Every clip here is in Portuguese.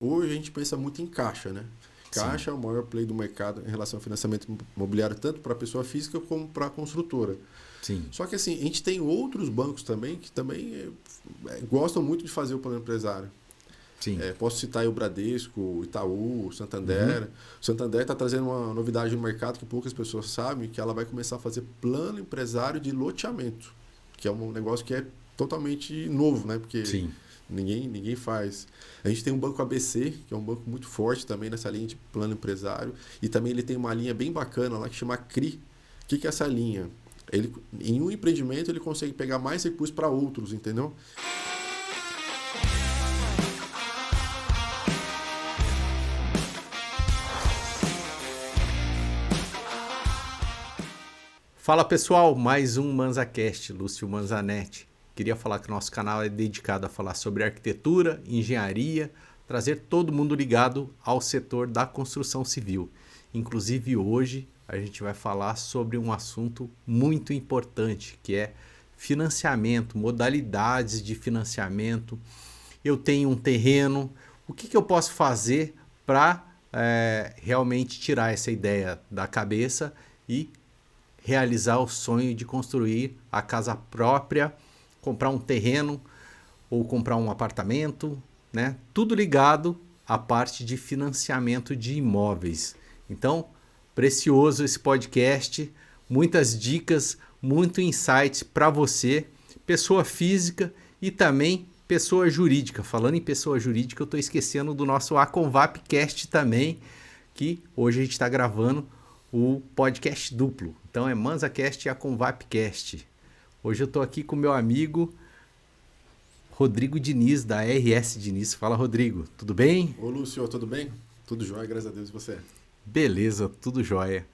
Hoje a gente pensa muito em caixa, né? Caixa é o maior play do mercado em relação ao financiamento imobiliário, tanto para a pessoa física como para a construtora. Sim. Só que assim, a gente tem outros bancos também que também gostam muito de fazer o plano empresário. Sim. Posso citar aí o Bradesco, o Itaú, o Santander. O Santander está trazendo uma novidade no mercado que poucas pessoas sabem, que ela vai começar a fazer plano empresário de loteamento, que é um negócio que é totalmente novo, né? Porque Sim. ninguém faz. A gente tem um banco ABC, que é um banco muito forte também nessa linha de plano empresário, e também ele tem uma linha bem bacana lá que chama CRI. O que é essa linha? Ele, em um empreendimento ele consegue pegar mais recursos para outros, entendeu? Fala pessoal, mais um ManzaCast, Lúcio Manzanetti. Queria falar que o nosso canal é dedicado a falar sobre arquitetura, engenharia, trazer todo mundo ligado ao setor da construção civil. Inclusive hoje a gente vai falar sobre um assunto muito importante, que é financiamento, modalidades de financiamento. Eu tenho um terreno, o que eu posso fazer para realmente tirar essa ideia da cabeça e realizar o sonho de construir a casa própria, comprar um terreno ou comprar um apartamento, né? Tudo ligado à parte de financiamento de imóveis. Então, precioso esse podcast, muitas dicas, muito insights para você, pessoa física e também pessoa jurídica. Falando em pessoa jurídica, eu estou esquecendo do nosso Aconvapcast também, que hoje a gente está gravando o podcast duplo. Então é ManzaCast e Aconvapcast. Hoje eu estou aqui com meu amigo Rodrigo Diniz, da RS Diniz. Fala, Rodrigo. Tudo bem? Ô Lúcio, tudo bem? Tudo jóia, graças a Deus, e você? Beleza, tudo jóia.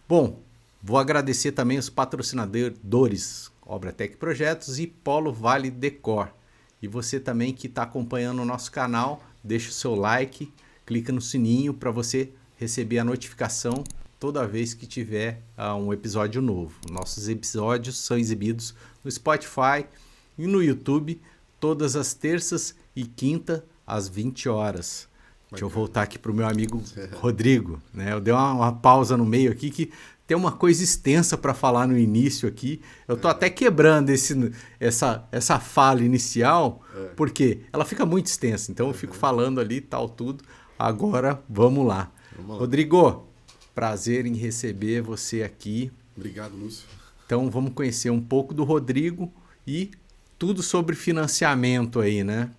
Bom, vou agradecer também os patrocinadores Obratec Projetos e Polo Vale Decor. E você também que está acompanhando o nosso canal, deixa o seu like, clica no sininho para você receber a notificação toda vez que tiver um episódio novo. Nossos episódios são exibidos no Spotify e no YouTube todas as terças e quinta às 20 horas. Deixa eu voltar aqui para o meu amigo Rodrigo. Né? Eu dei uma pausa no meio aqui que tem uma coisa extensa para falar no início aqui. Eu estou até quebrando essa fala inicial, porque ela fica muito extensa. Então eu fico falando ali tal tudo. Agora vamos lá. Rodrigo, prazer em receber você aqui. Obrigado, Lúcio. Então vamos conhecer um pouco do Rodrigo e tudo sobre financiamento aí, né?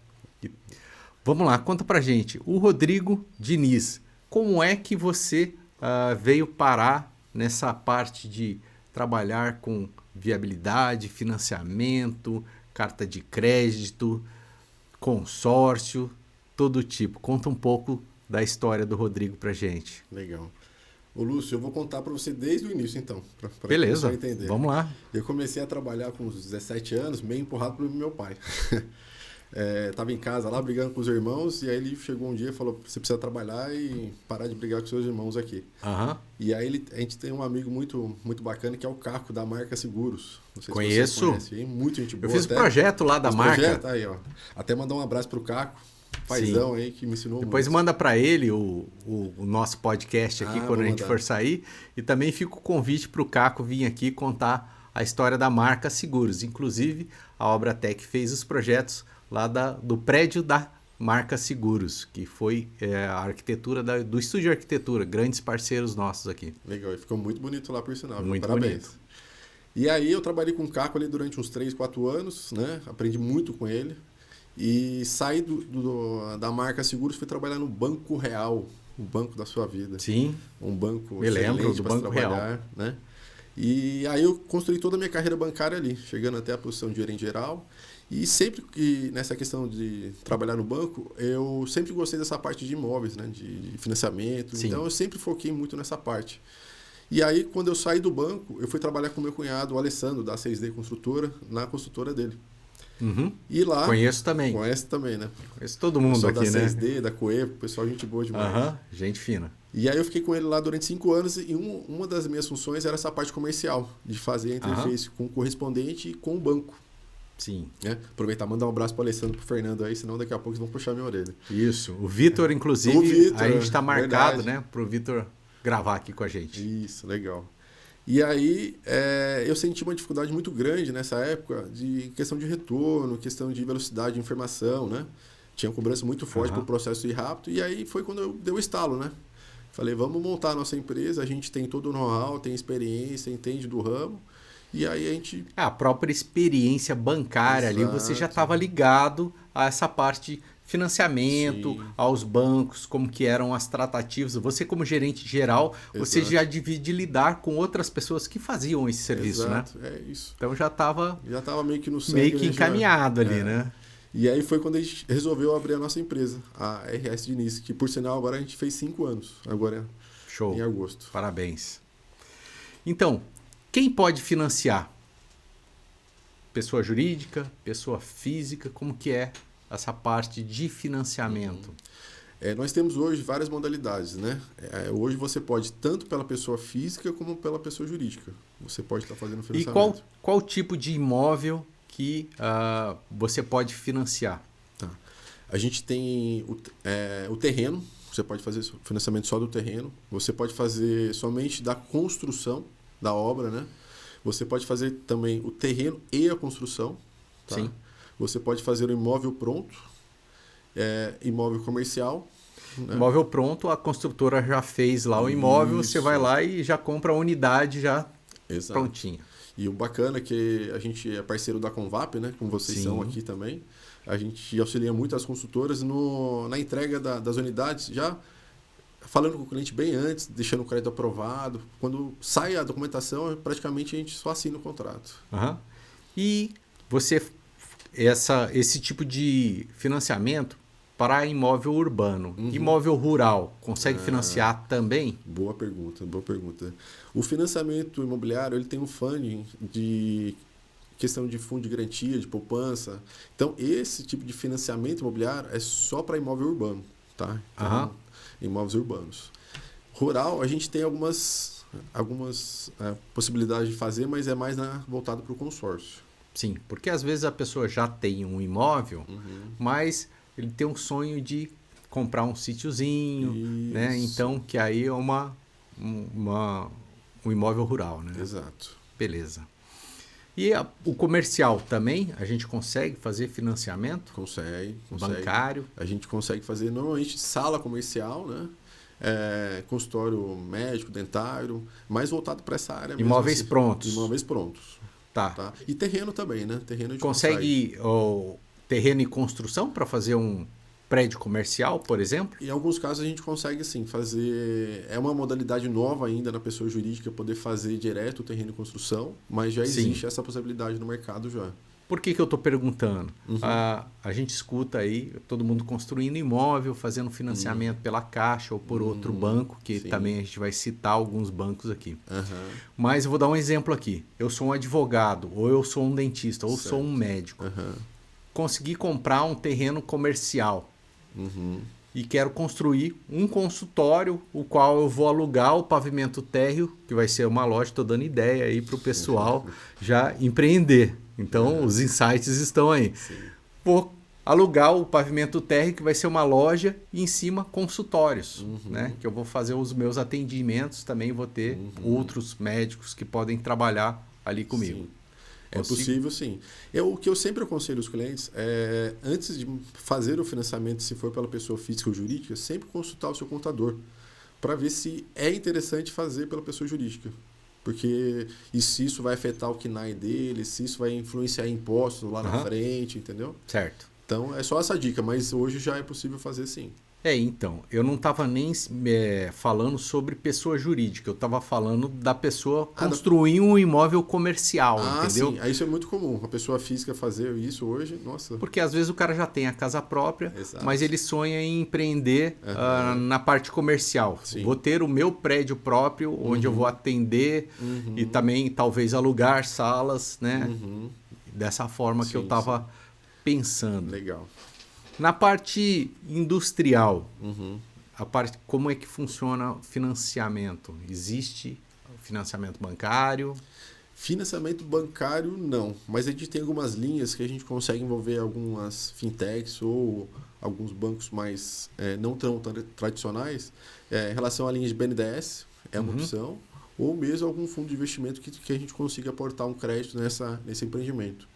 Vamos lá, conta pra gente. O Rodrigo Diniz, como é que você veio parar nessa parte de trabalhar com viabilidade, financiamento, carta de crédito, consórcio, todo tipo? Conta um pouco da história do Rodrigo pra gente. Legal. Ô Lúcio, eu vou contar para você desde o início então, para Beleza, entender. vamos lá. Eu comecei a trabalhar com uns 17 anos, meio empurrado pelo meu pai. Tava em casa lá brigando com os irmãos e aí ele chegou um dia e falou: você precisa trabalhar e parar de brigar com seus irmãos aqui. E aí a gente tem um amigo muito, muito bacana que é o Caco da Marca Seguros. Não sei Conheço. Se você conhece, hein? Muito gente boa. Eu fiz um projeto lá da marca. Projeto, aí, ó. Até mandar um abraço pro Caco, paizão aí que me ensinou Depois muito. manda para ele o nosso podcast aqui quando a gente for sair. E também fica o convite para o Caco vir aqui contar a história da Marca Seguros. Inclusive, a Obratec fez os projetos lá do prédio da Marca Seguros, que foi a arquitetura do Estúdio de Arquitetura, grandes parceiros nossos aqui. Legal, e ficou muito bonito lá, por sinal. Muito Parabéns. Bonito. E aí eu trabalhei com o Caco ali durante uns 3, 4 anos, né? Aprendi muito com ele. E saí da Marca Seguros e fui trabalhar no Banco Real, o banco da sua vida. Sim. Um banco Me lembro do Banco trabalhar, Real. Né? E aí eu construí toda a minha carreira bancária ali, chegando até a posição de gerente geral. E sempre que nessa questão de trabalhar no banco, eu sempre gostei dessa parte de imóveis, né? De financiamento. Sim. Então eu sempre foquei muito nessa parte. E aí, quando eu saí do banco, eu fui trabalhar com meu cunhado, o Alessandro, da 6D Construtora, na construtora dele. E lá... Conheço também. Conhece também, né? Conheço todo mundo aqui, da né? 6D, da Coevo, pessoal, gente boa demais. Gente fina. E aí eu fiquei com ele lá durante 5 anos e uma das minhas funções era essa parte comercial, de fazer a interface com o correspondente e com o banco. Sim. Né? Aproveitar e mandar um abraço para o Alessandro e para o Fernando aí, senão daqui a pouco eles vão puxar minha orelha. Isso. O Vitor, inclusive, O Vitor, a gente está marcado, verdade. né, para o Vitor gravar aqui com a gente. Isso, legal. E aí eu senti uma dificuldade muito grande nessa época de questão de retorno, questão de velocidade de informação, né? Tinha uma cobrança muito forte para o processo ir rápido, e aí foi quando eu dei o estalo, né? Falei, vamos montar a nossa empresa, a gente tem todo o know-how, tem experiência, entende do ramo, e aí a gente... A própria experiência bancária ali, você já estava ligado a essa parte financiamento, Sim. aos bancos, como que eram as tratativas. Você como gerente geral, você Exato. já divide lidar com outras pessoas que faziam esse serviço, Exato, né? é isso. Então já estava meio que no sangue, meio que né, encaminhado ali, né? E aí foi quando a gente resolveu abrir a nossa empresa, a RS Diniz, que por sinal agora a gente fez 5 anos, agora Show. em agosto. Parabéns. Então, quem pode financiar? Pessoa jurídica, pessoa física, como que é essa parte de financiamento? Nós temos hoje várias modalidades, né? Hoje você pode tanto pela pessoa física como pela pessoa jurídica. Você pode estar fazendo E financiamento. qual tipo de imóvel que você pode financiar? Tá. A gente tem o terreno, você pode fazer financiamento só do terreno. Você pode fazer somente da construção da obra, né? Você pode fazer também o terreno e a construção. Tá? Sim. Você pode fazer o imóvel pronto, imóvel comercial. Né? Imóvel pronto, a construtora já fez lá o imóvel, Isso. você vai lá e já compra a unidade já Exato. prontinha. E o bacana é que a gente é parceiro da Convap, né? Como vocês Sim. são aqui também. A gente auxilia muito as construtoras na entrega das unidades, já falando com o cliente bem antes, deixando o crédito aprovado. Quando sai a documentação, praticamente a gente só assina o contrato. Uhum. E você, esse tipo de financiamento para imóvel urbano, imóvel rural, consegue financiar também? Boa pergunta, boa pergunta. O financiamento imobiliário, ele tem um funding de questão de fundo de garantia, de poupança. Então, esse tipo de financiamento imobiliário é só para imóvel urbano, tá? Então, imóveis urbanos. Rural, a gente tem algumas possibilidades de fazer, mas é mais voltado para o consórcio. Sim, porque às vezes a pessoa já tem um imóvel, mas ele tem um sonho de comprar um sítiozinho, né? Então, que aí é um imóvel rural, né? Exato. Beleza. E o comercial também, a gente consegue fazer financiamento? Consegue. Bancário? A gente consegue fazer normalmente sala comercial, né? Consultório médico, dentário, mais voltado para essa área. Imóveis prontos. Imóveis prontos. Tá. E terreno também, né? Terreno a gente consegue terreno e construção para fazer um prédio comercial, por exemplo? Em alguns casos a gente consegue sim fazer. É uma modalidade nova ainda na pessoa jurídica poder fazer direto o terreno e construção, mas já existe essa possibilidade no mercado já. Por que eu estou perguntando? A gente escuta aí todo mundo construindo imóvel, fazendo financiamento pela Caixa ou por outro banco, que também a gente vai citar alguns bancos aqui. Mas eu vou dar um exemplo aqui. Eu sou um advogado, ou eu sou um dentista, ou sou um médico. Consegui comprar um terreno comercial e quero construir um consultório, o qual eu vou alugar o pavimento térreo, que vai ser uma loja. Estou dando ideia aí para o pessoal já empreender. Então, os insights estão aí. Vou alugar o pavimento térreo, que vai ser uma loja, e em cima consultórios, né? Que eu vou fazer os meus atendimentos, também vou ter outros médicos que podem trabalhar ali comigo. Sim. É possível, sim. O que eu sempre aconselho os clientes é, antes de fazer o financiamento, se for pela pessoa física ou jurídica, sempre consultar o seu contador para ver se é interessante fazer pela pessoa jurídica. Porque se isso vai afetar o KNAI dele, se isso vai influenciar em impostos lá na frente, entendeu? Certo. Então, é só essa dica, mas hoje já é possível fazer sim. Então, eu não estava nem falando sobre pessoa jurídica, eu estava falando da pessoa construir um imóvel comercial, entendeu? Sim, isso é muito comum, a pessoa física fazer isso hoje, nossa. Porque às vezes o cara já tem a casa própria, mas ele sonha em empreender na parte comercial. Sim. Vou ter o meu prédio próprio, onde eu vou atender e também talvez alugar salas, né? Dessa forma que eu estava pensando. Legal. Na parte industrial, como é que funciona o financiamento? Existe financiamento bancário? Financiamento bancário, não. Mas a gente tem algumas linhas que a gente consegue envolver algumas fintechs ou alguns bancos mais não tão tradicionais. Em relação à linha de BNDES, é uma opção. Ou mesmo algum fundo de investimento que a gente consiga aportar um crédito nesse empreendimento.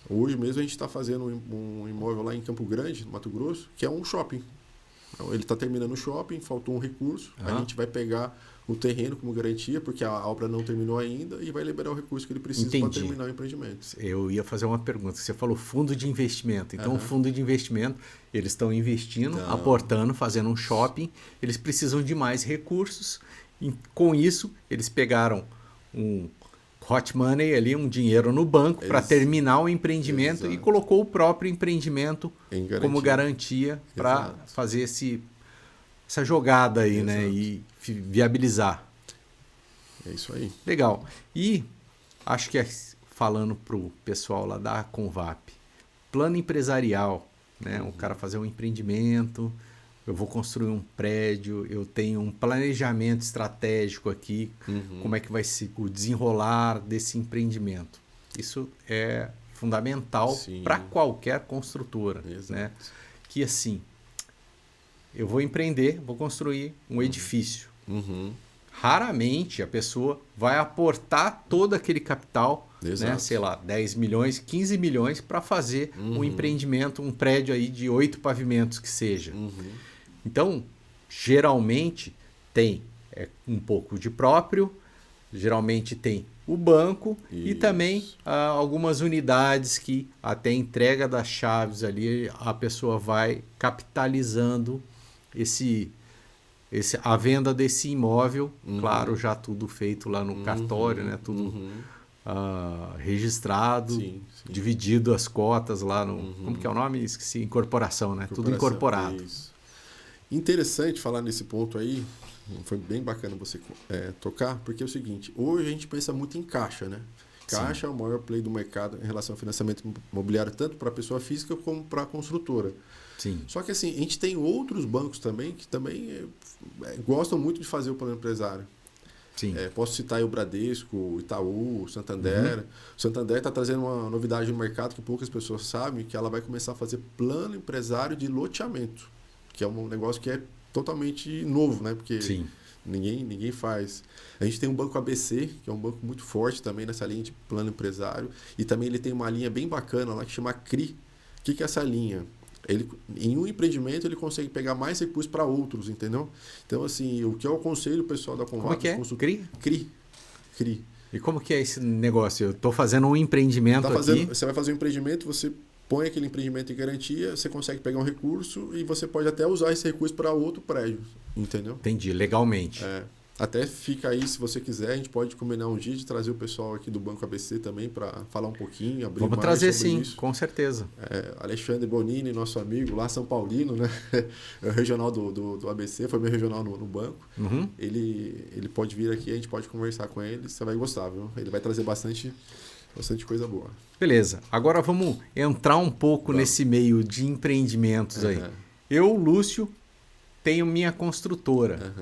Hoje mesmo a gente está fazendo um imóvel lá em Campo Grande, no Mato Grosso, que é um shopping. Ele está terminando o shopping, faltou um recurso. A gente vai pegar o terreno como garantia, porque a obra não terminou ainda, e vai liberar o recurso que ele precisa para terminar o empreendimento. Eu ia fazer uma pergunta. Você falou fundo de investimento. Então, o fundo de investimento, eles estão investindo, aportando, fazendo um shopping. Eles precisam de mais recursos. E, com isso, eles pegaram um hot money ali, um dinheiro no banco para terminar o empreendimento e colocou o próprio empreendimento como garantia para fazer essa jogada aí, né? E viabilizar. É isso aí. Legal. E acho que falando para o pessoal lá da Convap, plano empresarial, né? O cara fazer um empreendimento, eu vou construir um prédio, eu tenho um planejamento estratégico aqui, como é que vai ser o desenrolar desse empreendimento. Isso é fundamental para qualquer construtora, né? Que assim, eu vou empreender, vou construir um edifício. Raramente a pessoa vai aportar todo aquele capital, né? Sei lá, 10 milhões, 15 milhões para fazer um empreendimento, um prédio aí de 8 pavimentos que seja. Então, geralmente tem um pouco de próprio, geralmente tem o banco e também algumas unidades que até entrega das chaves ali a pessoa vai capitalizando a venda desse imóvel, claro, já tudo feito lá no cartório, né? Tudo registrado, dividido as cotas lá no... Como que é o nome? Esqueci, incorporação, né? Tudo incorporado. Isso. Interessante falar nesse ponto aí, foi bem bacana você tocar, porque é o seguinte, hoje a gente pensa muito em caixa, né? Caixa é o maior play do mercado em relação ao financiamento imobiliário, tanto para a pessoa física como para a construtora. Sim. Só que assim, a gente tem outros bancos também que também gostam muito de fazer o plano empresário. Sim. Posso citar aí o Bradesco, o Itaú, o Santander. O Santander está trazendo uma novidade no mercado que poucas pessoas sabem, que ela vai começar a fazer plano empresário de loteamento, que é um negócio que é totalmente novo, né? Porque ninguém faz. A gente tem um banco ABC, que é um banco muito forte também nessa linha de plano empresário, e também ele tem uma linha bem bacana lá que chama CRI. O que é essa linha? Em um empreendimento ele consegue pegar mais recursos para outros, entendeu? Então, assim, o que eu aconselho o pessoal da Convap... Como é que é? CRI. E como que é esse negócio? Eu estou fazendo um empreendimento aqui... Você vai fazer um empreendimento, você põe aquele empreendimento em garantia, você consegue pegar um recurso e você pode até usar esse recurso para outro prédio, entendeu? Entendi, legalmente. Até fica aí, se você quiser, a gente pode combinar um dia de trazer o pessoal aqui do Banco ABC também para falar um pouquinho, abrir Vamos mais trazer sobre sim, isso. Com certeza. Alexandre Bonini, nosso amigo, lá São Paulino, né? É o regional do ABC, foi meu regional no banco. Ele pode vir aqui, a gente pode conversar com ele, você vai gostar, viu? Ele vai trazer bastante coisa boa. Beleza, agora vamos entrar um pouco nesse meio de empreendimentos aí. Eu, Lúcio, tenho minha construtora.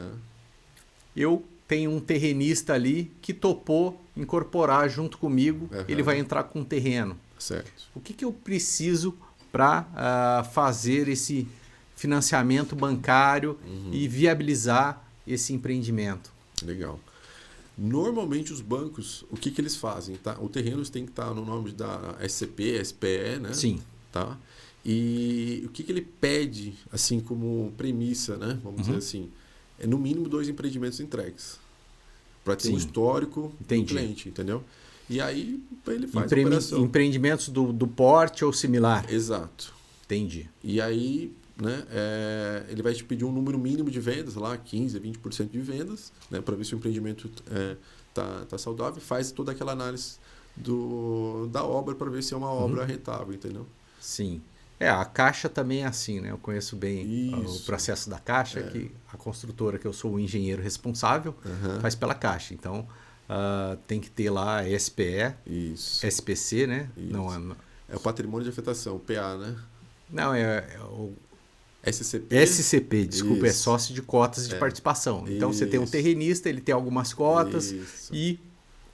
Eu tenho um terrenista ali que topou incorporar junto comigo, ele vai entrar com um terreno. Certo. O que eu preciso para fazer esse financiamento bancário e viabilizar esse empreendimento? Legal. Normalmente os bancos, o que eles fazem? Tá? O terreno tem que estar no nome da SCP, SPE, né? Sim. Tá? E o que ele pede, assim, como premissa, né? Vamos dizer assim, é no mínimo 2 empreendimentos entregues. Para ter um histórico do cliente, entendeu? E aí ele faz a operação. Empreendimentos do porte ou similar? Exato. Entendi. E aí, né, ele vai te pedir um número mínimo de vendas, lá 15%, 20% de vendas, né, para ver se o empreendimento tá saudável. Faz toda aquela análise da obra para ver se é uma obra rentável, entendeu? Sim. A Caixa também é assim, né? Eu conheço bem o processo da Caixa, que a construtora, que eu sou o engenheiro responsável, faz pela Caixa. Então, tem que ter lá SPE, SPC, né? Não, é o patrimônio de afetação, PA, né? Não, é o... SCP, desculpa, é sócio de cotas de participação. Então, você tem um terrenista, ele tem algumas cotas e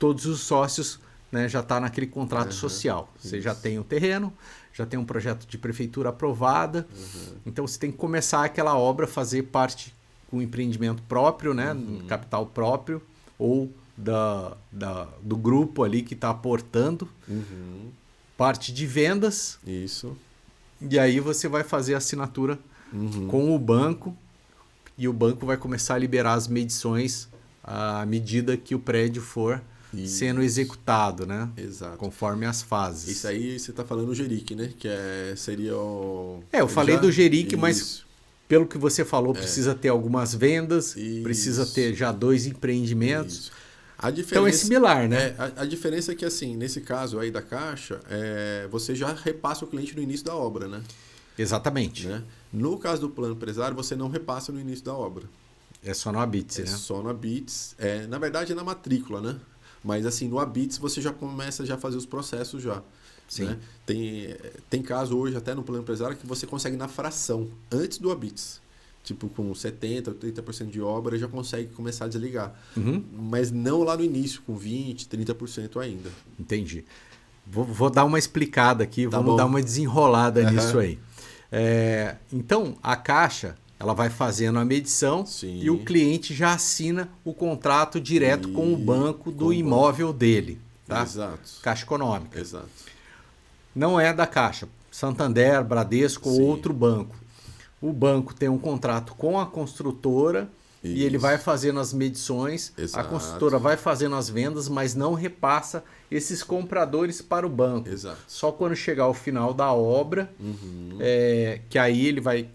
todos os sócios, né, já está naquele contrato social. Você já tem o terreno, já tem um projeto de prefeitura aprovada, então você tem que começar aquela obra, fazer parte com empreendimento próprio, né, capital próprio, ou do grupo ali que está aportando, parte de vendas. Isso. E aí você vai fazer a assinatura com o banco, e o banco vai começar a liberar as medições à medida que o prédio for sendo executado, né? Exato. Conforme as fases. Isso aí você está falando o GERIC, né? Que seria o... eu falei do GERIC, mas pelo que você falou, precisa ter algumas vendas, precisa ter já 2 empreendimentos. Isso. Então é similar, né? A diferença é que, assim, nesse caso aí da Caixa, você já repassa o cliente no início da obra, né? Exatamente. Né? No caso do plano empresário, você não repassa no início da obra. É só no Habits, né? É só no Habits. Na verdade, é na matrícula, né? Mas, assim, no Habits você já começa a fazer os processos já. Sim. Né? Tem caso hoje, até no plano empresário, que você consegue na fração, antes do Habits. Tipo, com 70%, 30% de obra, já consegue começar a desligar. Mas não lá no início, com 20%, 30% ainda. Entendi. Vou dar uma explicada aqui, Tá vamos bom. dar uma desenrolada nisso aí. Então, a Caixa, ela vai fazendo a medição. Sim. E o cliente já assina o contrato direto com o banco do imóvel dele. Tá? Exato. Caixa Econômica. Exato. Não é da Caixa. Santander, Bradesco ou outro banco. O banco tem um contrato com a construtora e ele vai fazendo as medições, Exato. A construtora vai fazendo as vendas, mas não repassa esses compradores para o banco. Exato. Só quando chegar ao final da obra, que aí ele vai...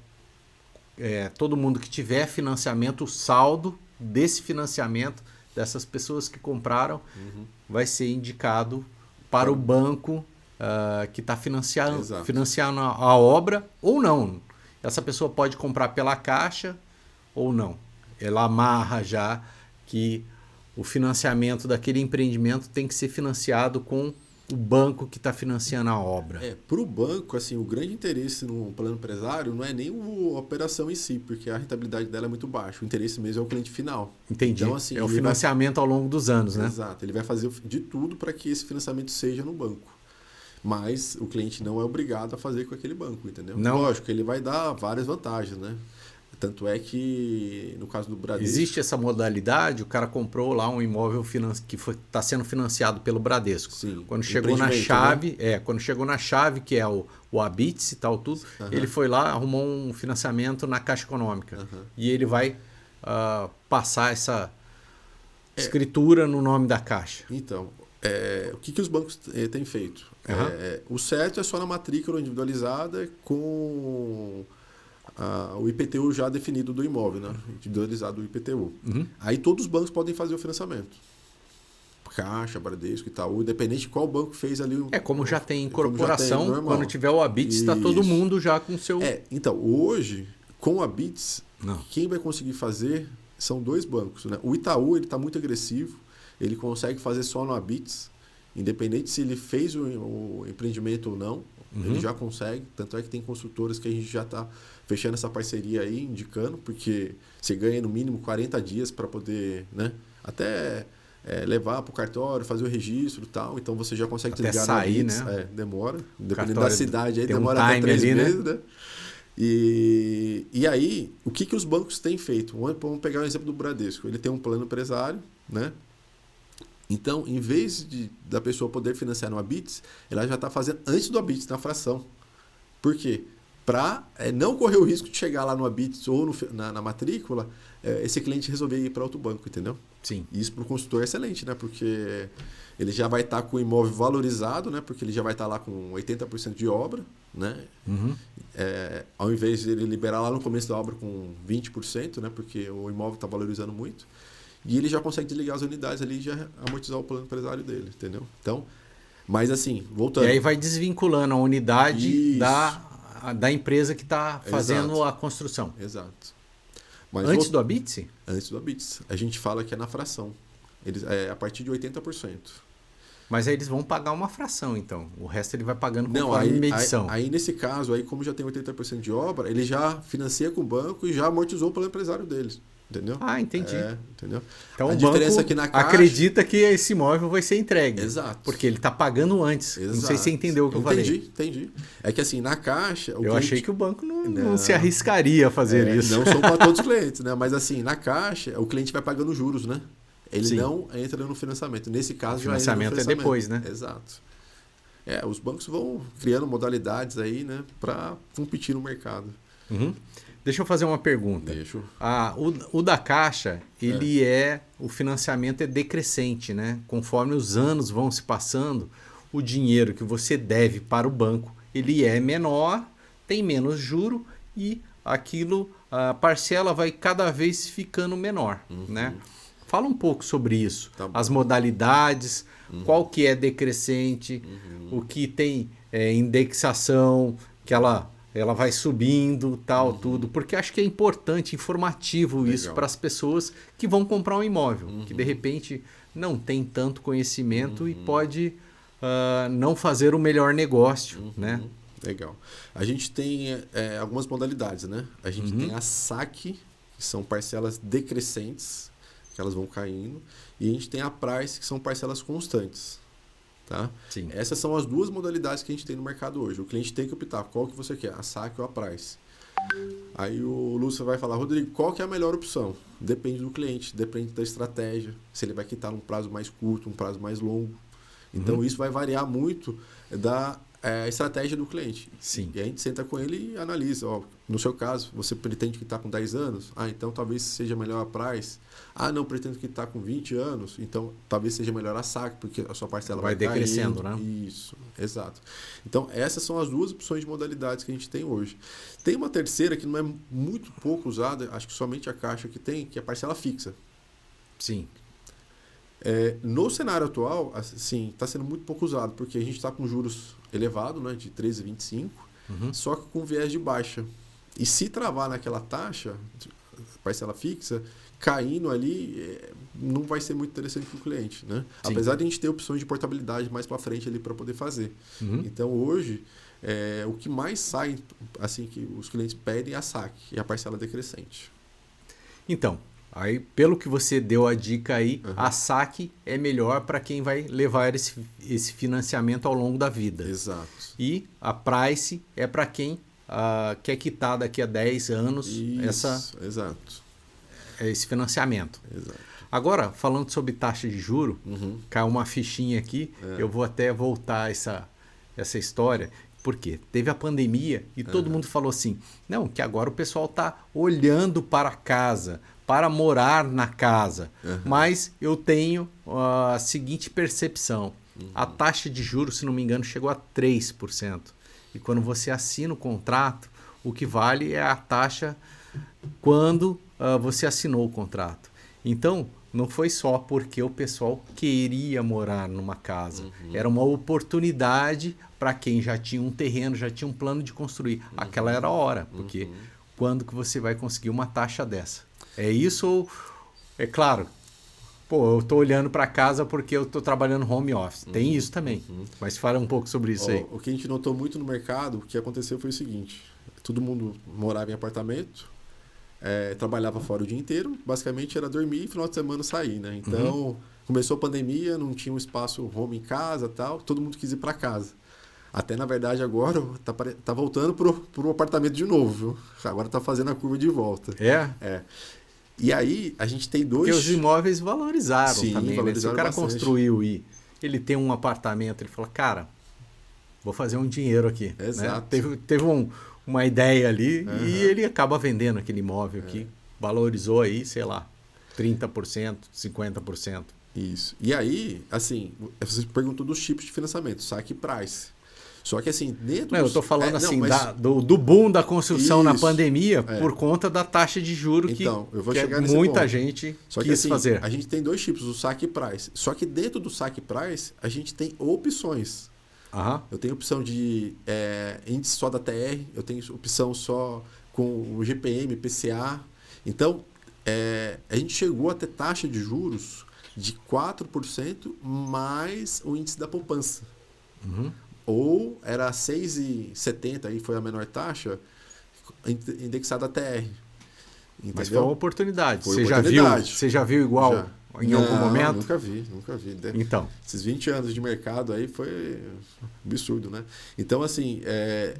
todo mundo que tiver financiamento, o saldo desse financiamento, dessas pessoas que compraram, vai ser indicado para o banco que está financiando a obra ou não. Essa pessoa pode comprar pela Caixa ou não. Ela amarra já que o financiamento daquele empreendimento tem que ser financiado com o banco que está financiando a obra. Para o banco, assim, o grande interesse no plano empresário não é nem a operação em si, porque a rentabilidade dela é muito baixa. O interesse mesmo é o cliente final. Entendi. Então, assim, é o financiamento ao longo dos anos, né? Exato. Ele vai fazer de tudo para que esse financiamento seja no banco. Mas o cliente não é obrigado a fazer com aquele banco, entendeu? Não. Lógico, ele vai dar várias vantagens, né? Tanto é que, no caso do Bradesco... Existe essa modalidade, o cara comprou lá um imóvel que está sendo financiado pelo Bradesco. Sim. Quando chegou na chave, quando chegou na chave, que é o Habits e tal, tudo, ele foi lá, arrumou um financiamento na Caixa Econômica. E ele vai passar essa escritura no nome da Caixa. Então, o que os bancos têm feito? O certo é só na matrícula individualizada com o IPTU já definido do imóvel, né? Individualizado o IPTU. Aí todos os bancos podem fazer o financiamento. Caixa, Bradesco, Itaú, independente de qual banco fez ali. Como já tem incorporação, quando tiver o Habits, está todo mundo já com o seu... Então, hoje, com o Habits, quem vai conseguir fazer são 2 bancos, né? O Itaú, ele está muito agressivo, ele consegue fazer só no Habits, independente se ele fez o empreendimento ou não, ele já consegue. Tanto é que tem construtoras que a gente já está fechando essa parceria aí, indicando, porque você ganha no mínimo 40 dias para poder, né? Até levar para o cartório, fazer o registro e tal. Então você já consegue até sair, Habits, né? Demora. Dependendo da cidade, aí tem demora time até 3 ali, meses, né? E aí, o que os bancos têm feito? Vamos pegar o exemplo do Bradesco. Ele tem um plano empresário, né? Então, em vez da pessoa poder financiar no Habits, ela já está fazendo antes do Habits, na fração. Por quê? Para não correr o risco de chegar lá no Habits ou na matrícula, esse cliente resolver ir para outro banco, entendeu? Sim. E isso para o consultor é excelente, né? Porque ele já vai estar com o imóvel valorizado, né? Porque ele já vai estar lá com 80% de obra, né? Ao invés de ele liberar lá no começo da obra com 20%, né? Porque o imóvel está valorizando muito. E ele já consegue desligar as unidades ali e já amortizar o plano empresário dele, entendeu? Então, mas assim, voltando... E aí vai desvinculando a unidade da empresa que está fazendo a construção. Exato. Mas antes do Habits? Antes do Habits. A gente fala que é na fração. Eles, a partir de 80%. Mas aí eles vão pagar uma fração, então. O resto ele vai pagando conforme medição. Aí nesse caso, como já tem 80% de obra, ele já financia com o banco e já amortizou o plano empresário deles. Entendeu? Ah, entendi. Entendeu? Então a o diferença banco aqui na Caixa... acredita que esse imóvel vai ser entregue. Exato. Porque ele está pagando antes. Exato. Não sei se você entendeu o que eu falei. Entendi. É que assim, na Caixa... Eu achei que o banco não se arriscaria a fazer isso. Não são para todos os clientes, né? Mas assim, na Caixa, o cliente vai pagando juros, né? Ele não entra no financiamento. Nesse caso, já entra no financiamento. É depois, né? Exato. Os bancos vão criando modalidades aí, né? Para competir no mercado. Uhum. Deixa eu fazer uma pergunta. Deixa. O da Caixa, ele o financiamento é decrescente, né? Conforme os anos vão se passando, o dinheiro que você deve para o banco, ele é menor, tem menos juro e a parcela vai cada vez ficando menor, né? Fala um pouco sobre isso, as modalidades, qual que é decrescente, o que tem indexação, que ela vai subindo, tudo. Porque acho que é importante, informativo isso para as pessoas que vão comprar um imóvel, que de repente não tem tanto conhecimento e pode não fazer o melhor negócio, né? Legal. A gente tem algumas modalidades, né? A gente tem a saque, que são parcelas decrescentes, que elas vão caindo, e a gente tem a price, que são parcelas constantes. Tá? Sim. Essas são as duas modalidades que a gente tem no mercado hoje. O cliente tem que optar qual que você quer, a saque ou a price. Aí o Lúcio vai falar, Rodrigo, qual que é a melhor opção? Depende do cliente, depende da estratégia, se ele vai quitar num prazo mais curto, um prazo mais longo. Então isso vai variar muito da estratégia do cliente. Sim. E a gente senta com ele e analisa. No seu caso, você pretende quitar com 10 anos? Então talvez seja melhor a price. Não, pretendo quitar com 20 anos. Então talvez seja melhor a saque, porque a sua parcela vai decrescendo, caindo. né? Isso, exato. Então essas são as duas opções de modalidades que a gente tem hoje. Tem uma terceira que não é muito pouco usada, acho que somente a Caixa que tem, que é a parcela fixa. Sim. No cenário atual, assim, está sendo muito pouco usado, porque a gente está com juros elevados, né, de 13,25, só que com viés de baixa. E se travar naquela taxa, parcela fixa, caindo ali, não vai ser muito interessante para o cliente, né? Sim. Apesar de a gente ter opções de portabilidade mais para frente ali para poder fazer. Então, hoje, o que mais sai, assim, que os clientes pedem é a saque e a parcela decrescente. Então, aí, pelo que você deu a dica aí, a saque é melhor para quem vai levar esse financiamento ao longo da vida. Exato. E a price é para quem quer quitar daqui a 10 anos esse financiamento. Exato. Agora, falando sobre taxa de juro, caiu uma fichinha aqui, eu vou até voltar essa história, porque teve a pandemia e todo mundo falou assim, não, que agora o pessoal está olhando para a casa, para morar na casa. Mas eu tenho a seguinte percepção. A taxa de juros, se não me engano, chegou a 3%. E quando você assina o contrato, o que vale é a taxa quando você assinou o contrato. Então, não foi só porque o pessoal queria morar numa casa. Era uma oportunidade para quem já tinha um terreno, já tinha um plano de construir. Aquela era a hora, porque quando que você vai conseguir uma taxa dessa? É isso ou... É claro, eu estou olhando para casa porque eu estou trabalhando home office. Tem isso também. Mas fala um pouco sobre isso aí. O que a gente notou muito no mercado, o que aconteceu foi o seguinte. Todo mundo morava em apartamento, trabalhava fora o dia inteiro. Basicamente era dormir e final de semana sair, né? Então, começou a pandemia, não tinha um espaço home em casa, tal. Todo mundo quis ir para casa. Até, na verdade, agora tá voltando pro apartamento de novo, viu? Agora tá fazendo a curva de volta. É? E aí, a gente tem dois... Porque os imóveis valorizaram também, valorizaram, né? Se o cara bastante. Construiu e ele tem um apartamento, ele fala, cara, vou fazer um dinheiro aqui. Exato. Né? Teve uma ideia ali e ele acaba vendendo aquele imóvel que valorizou aí, sei lá, 30%, 50%. Isso. E aí, assim, você perguntou dos tipos de financiamento, saque e price. Só que assim, dentro... eu estou falando do boom da construção na pandemia por conta da taxa de juros então, eu vou que chegar nesse muita ponto. gente Só que, quis assim, fazer. A gente tem dois tipos, o saque e price. Só que dentro do saque e price, a gente tem opções. Eu tenho opção de índice só da TR, eu tenho opção só com o GPM, PCA. Então, a gente chegou a ter taxa de juros de 4% mais o índice da poupança. Ou era 6,70, aí foi a menor taxa, indexada a TR. Entendeu? Mas foi uma oportunidade. Foi Você oportunidade. Você já viu igual em algum momento? Nunca vi. Então. Esses 20 anos de mercado aí foi absurdo, né? Então, assim,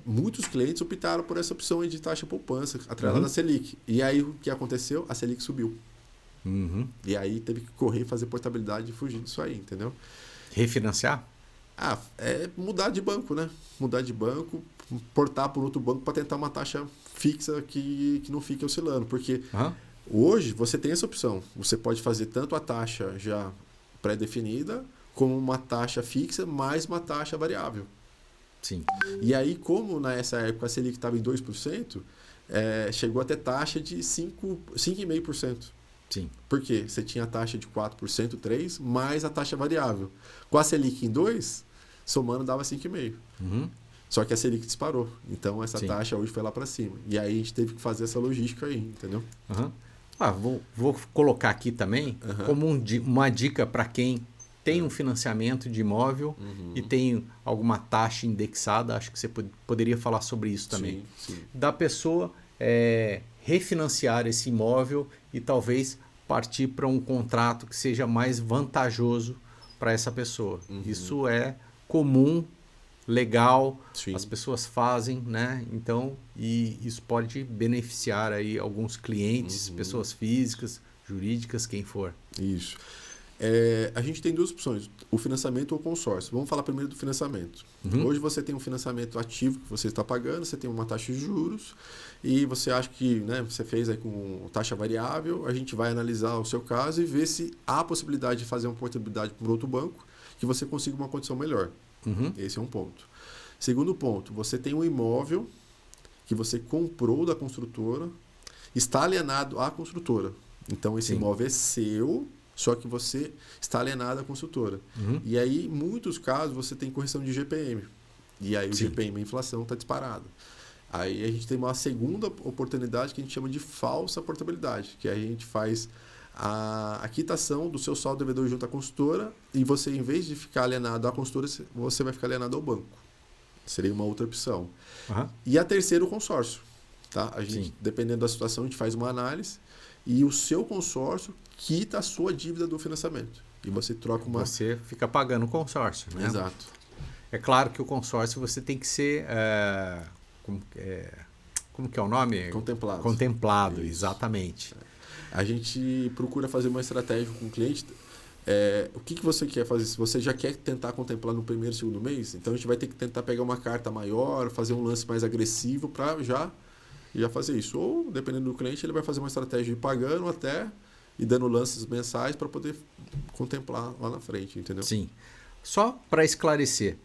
muitos clientes optaram por essa opção aí de taxa poupança, atrelada à Selic. E aí, o que aconteceu? A Selic subiu. E aí, teve que correr, fazer portabilidade e fugir disso aí, entendeu? Refinanciar? É mudar de banco, né? Mudar de banco, portar para outro banco para tentar uma taxa fixa que não fique oscilando. Porque hoje você tem essa opção. Você pode fazer tanto a taxa já pré-definida, como uma taxa fixa, mais uma taxa variável. Sim. E aí, como nessa época a Selic estava em 2%, chegou a ter taxa de 5,5%. Sim. Por quê? Você tinha a taxa de 4%, 3%, mais a taxa variável. Com a Selic em 2%, somando dava 5,5%. Só que a Selic disparou. Então, essa taxa hoje foi lá para cima. E aí, a gente teve que fazer essa logística aí, entendeu? Vou colocar aqui também como uma dica para quem tem um financiamento de imóvel e tem alguma taxa indexada. Acho que você poderia falar sobre isso também. Sim. Da pessoa refinanciar esse imóvel e talvez partir para um contrato que seja mais vantajoso para essa pessoa. Isso é comum, legal, as pessoas fazem, né? Então, e isso pode beneficiar aí alguns clientes, pessoas físicas, jurídicas, quem for. Isso. A gente tem duas opções, o financiamento ou o consórcio. Vamos falar primeiro do financiamento. Hoje você tem um financiamento ativo que você está pagando, você tem uma taxa de juros e você acha que, né, você fez aí com taxa variável, a gente vai analisar o seu caso e ver se há possibilidade de fazer uma portabilidade para outro banco que você consiga uma condição melhor. Esse é um ponto. Segundo ponto, você tem um imóvel que você comprou da construtora, está alienado à construtora. Então, esse imóvel é seu, só que você está alienado à construtora. E aí, em muitos casos, você tem correção de GPM. E aí, o GPM, a inflação, está disparada. Aí, a gente tem uma segunda oportunidade que a gente chama de falsa portabilidade, que aí a gente faz a quitação do seu saldo devedor junto à consultora e você, em vez de ficar alienado à consultora, você vai ficar alienado ao banco. Seria uma outra opção. E a terceira, o consórcio. Tá? A gente, dependendo da situação, a gente faz uma análise e o seu consórcio quita a sua dívida do financiamento. E você troca uma... Você fica pagando o consórcio, né? Exato. É claro que o consórcio você tem que ser... como que é o nome? Contemplado. Contemplado, Isso. Exatamente. A gente procura fazer uma estratégia com o cliente. O que você quer fazer? Se você já quer tentar contemplar no primeiro e segundo mês, então a gente vai ter que tentar pegar uma carta maior, fazer um lance mais agressivo para já fazer isso. Ou, dependendo do cliente, ele vai fazer uma estratégia de ir pagando até e dando lances mensais para poder contemplar lá na frente, entendeu? Sim. Só para esclarecer,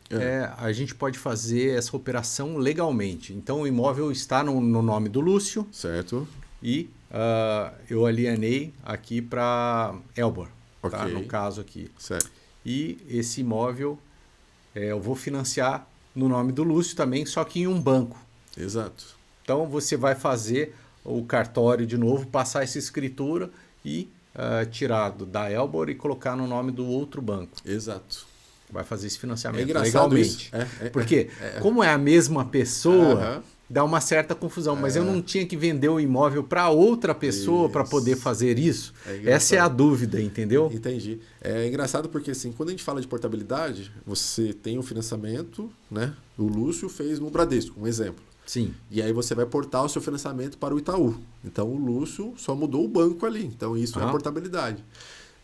a gente pode fazer essa operação legalmente. Então, o imóvel está no nome do Lúcio. Certo. E eu alienei aqui para Elbor, tá? No caso aqui. Certo. E esse imóvel eu vou financiar no nome do Lúcio também, só que em um banco. Exato. Então, você vai fazer o cartório de novo, passar essa escritura e tirar da Elbor e colocar no nome do outro banco. Exato. Vai fazer esse financiamento legalmente. Porque, como é a mesma pessoa, dá uma certa confusão. Mas eu não tinha que vender o imóvel para outra pessoa para poder fazer isso? Essa é a dúvida, entendeu? Entendi. É engraçado porque, assim, quando a gente fala de portabilidade, você tem o financiamento, né? O Lúcio fez no Bradesco, um exemplo. Sim. E aí você vai portar o seu financiamento para o Itaú. Então, o Lúcio só mudou o banco ali. Então, isso é a portabilidade.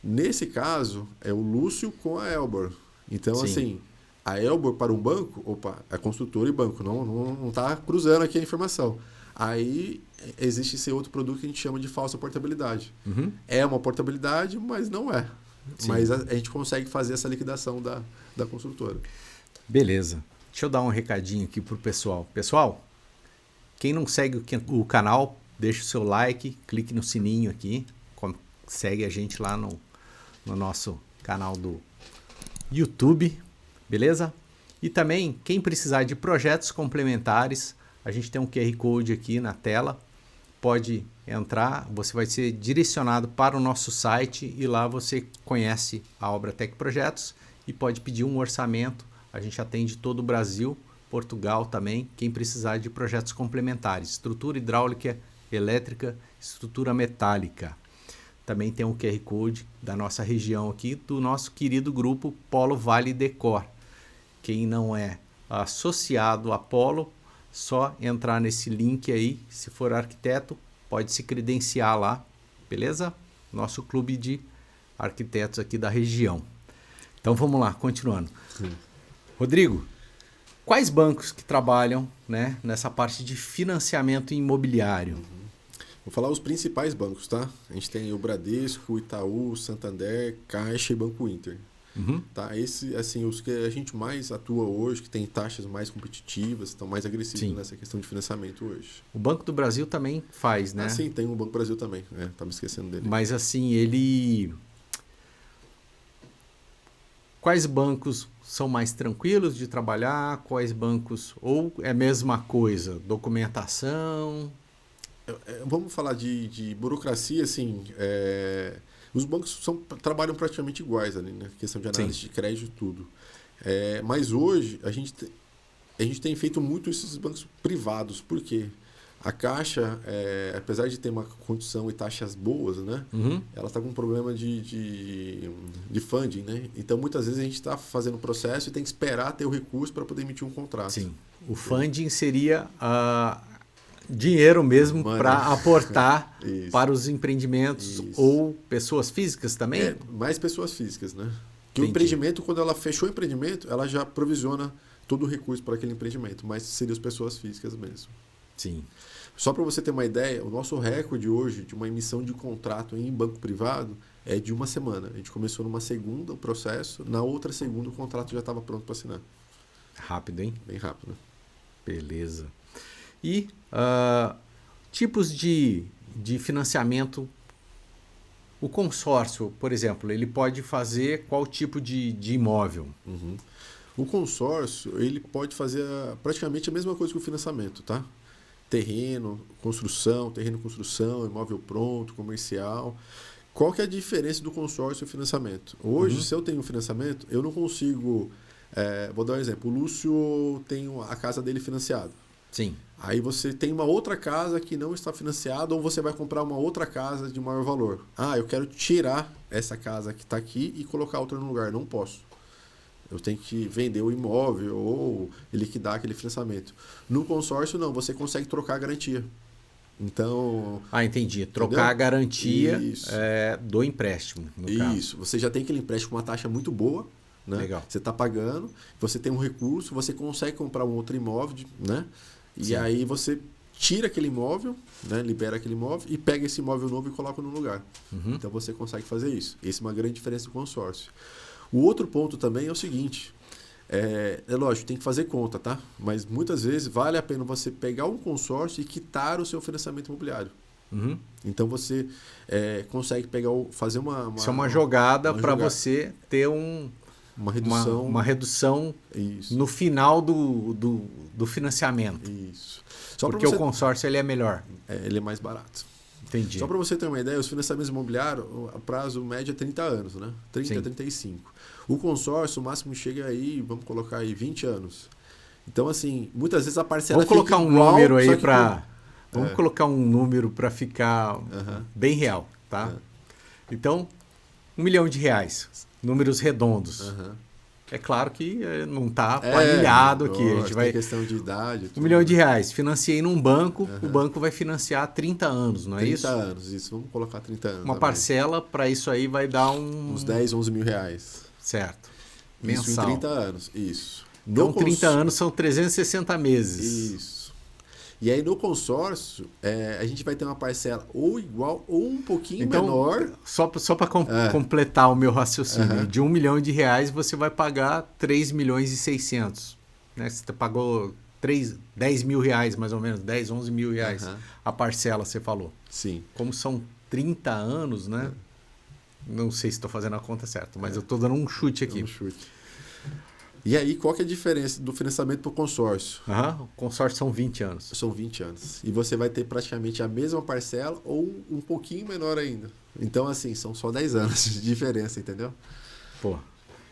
Nesse caso, é o Lúcio com a Elbor. Então, assim, a Elbor para um banco, é construtora e banco, não está cruzando aqui a informação. Aí existe esse outro produto que a gente chama de falsa portabilidade. É uma portabilidade, mas não é. Sim. Mas a gente consegue fazer essa liquidação da construtora. Beleza. Deixa eu dar um recadinho aqui pro pessoal. Pessoal, quem não segue o canal, deixa o seu like, clique no sininho aqui, segue a gente lá no nosso canal do YouTube, beleza? E também, quem precisar de projetos complementares, a gente tem um QR Code aqui na tela, pode entrar, você vai ser direcionado para o nosso site e lá você conhece a Obra Tech Projetos e pode pedir um orçamento, a gente atende todo o Brasil, Portugal também, quem precisar de projetos complementares, estrutura hidráulica elétrica, estrutura metálica. Também tem um QR Code da nossa região aqui, do nosso querido grupo Polo Vale Decor. Quem não é associado a Polo, só entrar nesse link aí, se for arquiteto, pode se credenciar lá, beleza? Nosso clube de arquitetos aqui da região. Então vamos lá, continuando. Sim. Rodrigo, quais bancos que trabalham, né, nessa parte de financiamento imobiliário? Vou falar os principais bancos, tá? A gente tem o Bradesco, o Itaú, Santander, Caixa e Banco Inter. Tá? Esse, assim, os que a gente mais atua hoje, que tem taxas mais competitivas, estão mais agressivos nessa questão de financiamento hoje. O Banco do Brasil também faz, né? Sim, tem o Banco Brasil também. Estava esquecendo dele. Mas assim, ele... Quais bancos são mais tranquilos de trabalhar? Quais bancos... Ou é a mesma coisa? Documentação... Vamos falar de burocracia, assim, os bancos trabalham praticamente iguais ali, né? Questão de análise de crédito e tudo. Mas hoje a gente tem feito muito esses bancos privados, por quê? A Caixa, apesar de ter uma condição e taxas boas, né? Ela está com um problema de funding, né? Então, muitas vezes a gente está fazendo o processo e tem que esperar ter o recurso para poder emitir um contrato. Sim. O funding seria dinheiro mesmo para aportar para os empreendimentos ou pessoas físicas também? Mais pessoas físicas, né? Que o empreendimento, quando ela fechou o empreendimento, ela já provisiona todo o recurso para aquele empreendimento, mas seriam as pessoas físicas mesmo. Sim. Só para você ter uma ideia, o nosso recorde hoje de uma emissão de contrato em banco privado é de 1 semana. A gente começou numa segunda o processo, na outra segunda o contrato já estava pronto para assinar. Rápido, hein? Bem rápido. Beleza. E tipos de financiamento, o consórcio, por exemplo, ele pode fazer qual tipo de imóvel? O consórcio, ele pode fazer praticamente a mesma coisa que o financiamento, tá? Terreno, construção, imóvel pronto, comercial. Qual que é a diferença do consórcio e financiamento? Hoje, se eu tenho financiamento, eu não consigo... vou dar um exemplo. O Lúcio tem a casa dele financiada. Sim. Aí você tem uma outra casa que não está financiada ou você vai comprar uma outra casa de maior valor. Eu quero tirar essa casa que está aqui e colocar outra no lugar. Não posso. Eu tenho que vender o imóvel ou liquidar aquele financiamento. No consórcio, não. Você consegue trocar a garantia. Então... entendi. Trocar a garantia do empréstimo, no caso. Isso. Você já tem aquele empréstimo com uma taxa muito boa. Né? Legal. Você está pagando, você tem um recurso, você consegue comprar um outro imóvel, né? E aí você tira aquele imóvel, né? Libera aquele imóvel e pega esse imóvel novo e coloca no lugar. Então você consegue fazer isso. Essa é uma grande diferença do consórcio. O outro ponto também é o seguinte, lógico, tem que fazer conta, tá? Mas muitas vezes vale a pena você pegar um consórcio e quitar o seu financiamento imobiliário. Então você consegue fazer uma... Isso é uma jogada para você ter uma redução isso. No final do financiamento. Isso. Porque o consórcio ele é melhor. Ele é mais barato. Entendi. Só para você ter uma ideia, os financiamentos imobiliários, a prazo médio é 30 anos, né? 30 a 35. O consórcio, o máximo chega aí, vamos colocar aí 20 anos. Então, assim, muitas vezes a parcela Vamos colocar um número aí para... Vamos colocar um número para ficar bem real, tá? Então, R$1 milhão. Números redondos. É claro que não está planilhado aqui. A gente vai... questão de idade. R$1 milhão. Financiei num banco, o banco vai financiar 30 anos, não é 30 isso? 30 anos, isso. Vamos colocar 30 anos. Uma parcela para isso aí vai dar uns 10, 11 mil reais. Certo. Mensal. Isso em 30 anos, isso. Então, 30 anos são 360 meses. Isso. E aí no consórcio, a gente vai ter uma parcela ou igual ou um pouquinho menor. Só para completar o meu raciocínio, de R$1 milhão você vai pagar 3 milhões e 600. Né? Você pagou 10 mil reais mais ou menos, 10, 11 mil reais a parcela, você falou. Sim. Como são 30 anos, né? Não sei se estou fazendo a conta certa, mas eu estou dando um chute aqui. Um chute. E aí, qual que é a diferença do financiamento para o consórcio? O consórcio são 20 anos. São 20 anos. E você vai ter praticamente a mesma parcela ou um pouquinho menor ainda. Então, assim, são só 10 anos de diferença, entendeu?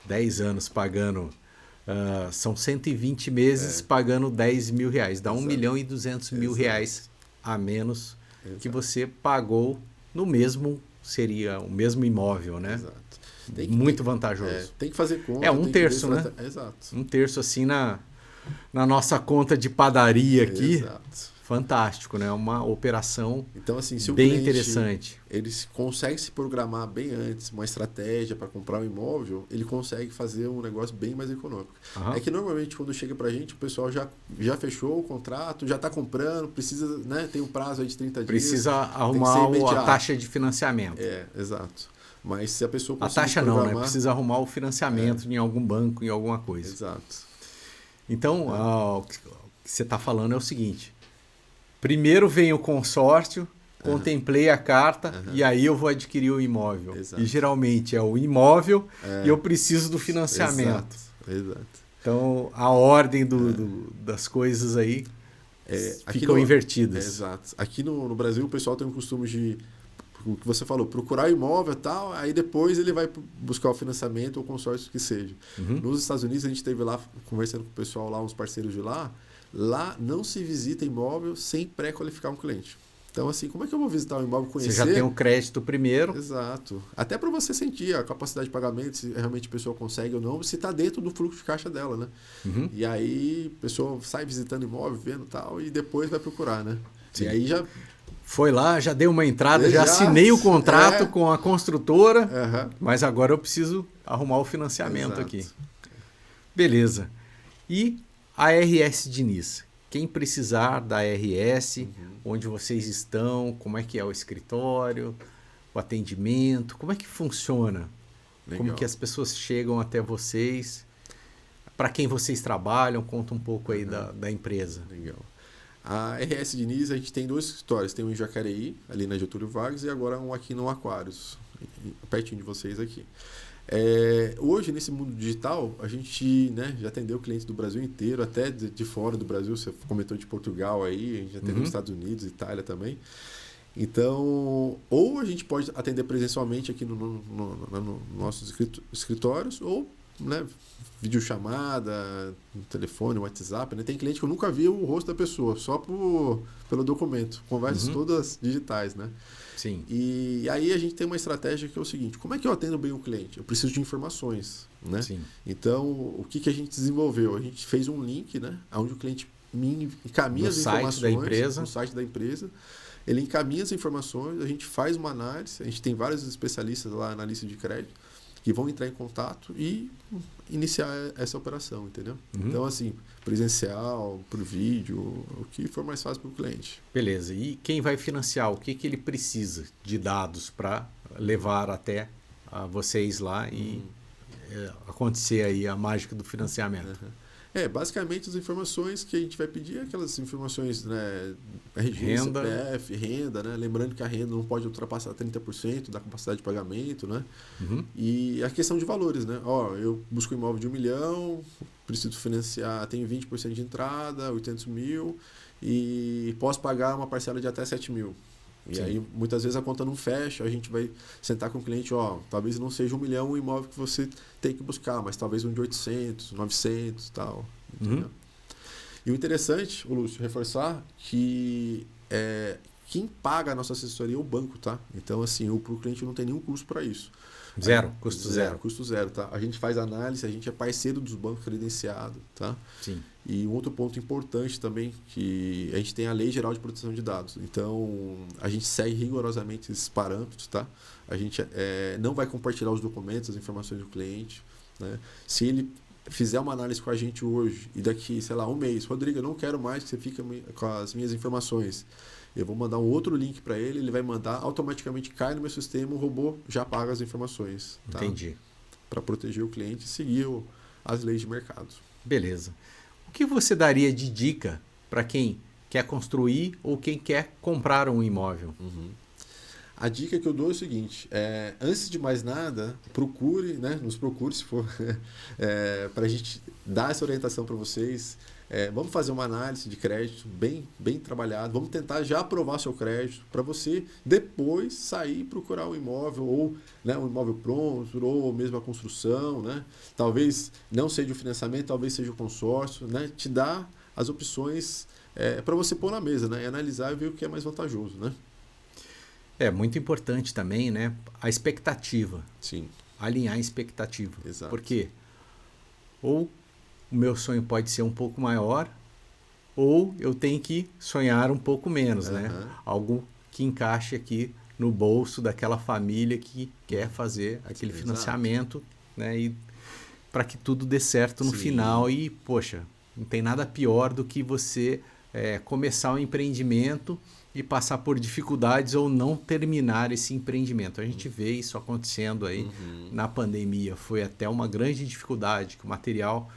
10 anos pagando... são 120 meses pagando 10 mil reais. Dá R$1 milhão e 200 mil reais a menos que você pagou no mesmo, seria o mesmo imóvel, né? Exato. Muito vantajoso. Tem que fazer conta. É um terço, né? Exato. Um terço assim na nossa conta de padaria aqui. Exato. Fantástico, né? Uma operação então, assim, se o bem cliente, interessante. Ele consegue se programar bem antes, uma estratégia para comprar um imóvel, ele consegue fazer um negócio bem mais econômico. É que normalmente quando chega para a gente, o pessoal já fechou o contrato, já está comprando, precisa, né? Tem um prazo aí de 30 dias. Precisa arrumar a taxa de financiamento. Exato. Mas se a pessoa conseguir a taxa não, né? Precisa arrumar o financiamento em algum banco, em alguma coisa. Exato. Então, o que você está falando é o seguinte. Primeiro vem o consórcio, contemplei a carta e aí eu vou adquirir o imóvel. Exato. E geralmente é o imóvel e eu preciso do financiamento. Exato. Então, a ordem das coisas aí ficam invertidas. Exato. Aqui no Brasil o pessoal tem um costume de, o que você falou, procurar imóvel e tal, aí depois ele vai buscar o financiamento ou o consórcio que seja. Nos Estados Unidos a gente esteve lá conversando com o pessoal lá, uns parceiros de lá. Lá não se visita imóvel sem pré-qualificar um cliente. Então, assim, como é que eu vou visitar um imóvel, conhecer? Você já tem o crédito primeiro. Exato. Até para você sentir a capacidade de pagamento, se realmente a pessoa consegue ou não, se está dentro do fluxo de caixa dela, né? E aí a pessoa sai visitando imóvel, vendo e tal, e depois vai procurar, né? Sim. E aí já... Foi lá, já dei uma entrada, já assinei o contrato com a construtora, mas agora eu preciso arrumar o financiamento aqui. Beleza. E a RS Diniz, quem precisar da RS, onde vocês estão, como é que é o escritório, o atendimento, como é que funciona? Legal. Como que as pessoas chegam até vocês, para quem vocês trabalham, conta um pouco aí da empresa. Legal. A RS Diniz, a gente tem 2 escritórios, tem um em Jacareí, ali na Getúlio Vargas, e agora um aqui no Aquários, pertinho de vocês aqui. Hoje, nesse mundo digital, a gente, né, já atendeu clientes do Brasil inteiro, até de fora do Brasil. Você comentou de Portugal aí, a gente já atendeu nos Estados Unidos, Itália também. Então, ou a gente pode atender presencialmente aqui no nossos escritórios, ou, né, videochamada, no telefone, WhatsApp. Né? Tem cliente que eu nunca vi o rosto da pessoa, só pelo documento. Conversas todas digitais, né? Sim. E aí a gente tem uma estratégia que é o seguinte: como é que eu atendo bem o cliente? Eu preciso de informações, né? Sim. Então, o que a gente desenvolveu? A gente fez um link, né, onde o cliente me encaminha as informações no site da empresa. Ele encaminha as informações, a gente faz uma análise, a gente tem vários especialistas lá na lista de crédito que vão entrar em contato e iniciar essa operação, entendeu? Então, assim, presencial, por vídeo, o que for mais fácil para o cliente. Beleza. E quem vai financiar? O que ele precisa de dados para levar até vocês lá e acontecer aí a mágica do financiamento? Basicamente as informações que a gente vai pedir, aquelas informações, né, RG, renda. CPF, renda, né? Lembrando que a renda não pode ultrapassar 30% da capacidade de pagamento, né? E a questão de valores, né? Eu busco um imóvel de 1 milhão, preciso financiar, tenho 20% de entrada, 800 mil, e posso pagar uma parcela de até 7 mil. E aí, muitas vezes, a conta não fecha, a gente vai sentar com o cliente, talvez não seja 1 milhão o imóvel que você tem que buscar, mas talvez um de 800, 900 e tal. Entendeu? E o interessante, Lúcio, reforçar que quem paga a nossa assessoria é o banco, tá? Então, assim, o cliente não tem nenhum custo para isso. Custo zero. Custo zero, tá? A gente faz análise, a gente é parceiro dos bancos credenciados, tá? Sim. E um outro ponto importante também, que a gente tem a Lei Geral de Proteção de Dados. Então, a gente segue rigorosamente esses parâmetros, tá? A gente não vai compartilhar os documentos, as informações do cliente, né? Se ele fizer uma análise com a gente hoje e daqui, sei lá, um mês, Rodrigo, eu não quero mais que você fique com as minhas informações. Eu vou mandar um outro link para ele, ele vai mandar, automaticamente cai no meu sistema, o robô já paga as informações. Tá? Entendi. Para proteger o cliente e seguir as leis de mercado. Beleza. O que você daria de dica para quem quer construir ou quem quer comprar um imóvel? A dica que eu dou é o seguinte: antes de mais nada, nos procure se for, para a gente dar essa orientação para vocês. Vamos fazer uma análise de crédito bem trabalhada, vamos tentar já aprovar seu crédito para você depois sair e procurar um imóvel, ou, né, um imóvel pronto, ou mesmo a construção, né? Talvez não seja o financiamento, talvez seja o consórcio, né? Te dá as opções para você pôr na mesa, né? E analisar e ver o que é mais vantajoso, né? É muito importante também, né? A expectativa. Sim. Alinhar a expectativa. Exato. Porque ou o meu sonho pode ser um pouco maior, ou eu tenho que sonhar um pouco menos, né? Algo que encaixe aqui no bolso daquela família que quer fazer aquele financiamento, né? E para que tudo dê certo no final. E, poxa, não tem nada pior do que você começar um empreendimento e passar por dificuldades ou não terminar esse empreendimento. A gente vê isso acontecendo aí na pandemia. Foi até uma grande dificuldade, que o material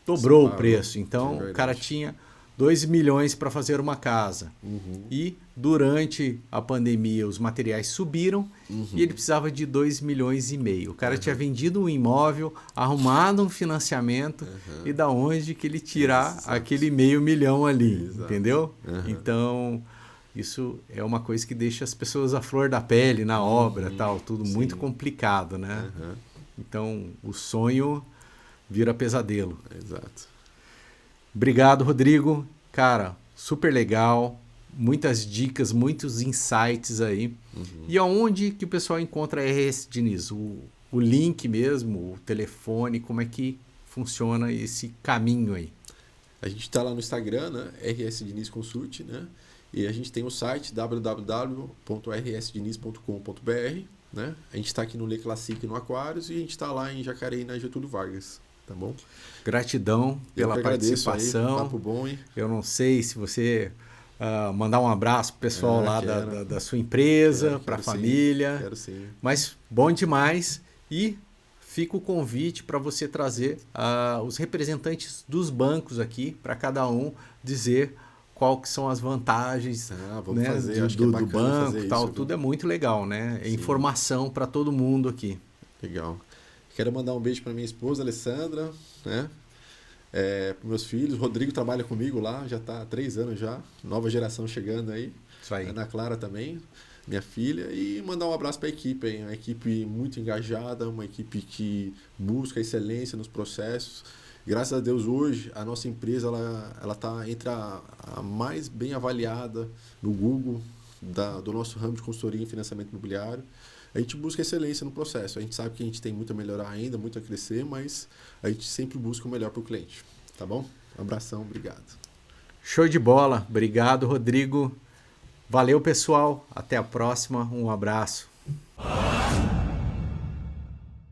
dobrou o preço. Então, o cara tinha 2 milhões para fazer uma casa. E durante a pandemia os materiais subiram e ele precisava de 2,5 milhões. O cara tinha vendido um imóvel, arrumado um financiamento e da onde que ele tirar aquele meio milhão ali, entendeu? Então, isso é uma coisa que deixa as pessoas à flor da pele na obra, tal, tudo muito complicado, né? Então, o sonho vira pesadelo. Exato. Obrigado, Rodrigo. Cara, super legal. Muitas dicas, muitos insights aí. E aonde que o pessoal encontra a RS Diniz? O link mesmo, o telefone, como é que funciona esse caminho aí? A gente está lá no Instagram, né? RS Diniz Consult, né? E a gente tem o site www.rsdiniz.com.br, né? A gente está aqui no Le Classique, no Aquários, e a gente está lá em Jacareí, na Getúlio Vargas. Tá bom? Gratidão pela participação. Aí, papo bom, hein? Eu não sei se você mandar um abraço pro pessoal lá da sua empresa, para a família. Quero sim. Mas bom demais. E fica o convite para você trazer os representantes dos bancos aqui, para cada um dizer qual que são as vantagens do banco e tal. Tudo é muito legal, né? É informação para todo mundo aqui. Legal. Quero mandar um beijo para minha esposa, Alessandra, né? Para meus filhos. Rodrigo trabalha comigo lá, já está há 3 anos já. Nova geração chegando aí. Isso aí. Ana Clara também, minha filha. E mandar um abraço para a equipe, hein? Uma equipe muito engajada, uma equipe que busca excelência nos processos. Graças a Deus, hoje, a nossa empresa ela está entre a mais bem avaliada no Google do nosso ramo de consultoria em financiamento imobiliário. A gente busca excelência no processo. A gente sabe que a gente tem muito a melhorar ainda, muito a crescer, mas a gente sempre busca o melhor para o cliente. Tá bom? Um abração, obrigado. Show de bola. Obrigado, Rodrigo. Valeu, pessoal. Até a próxima. Um abraço.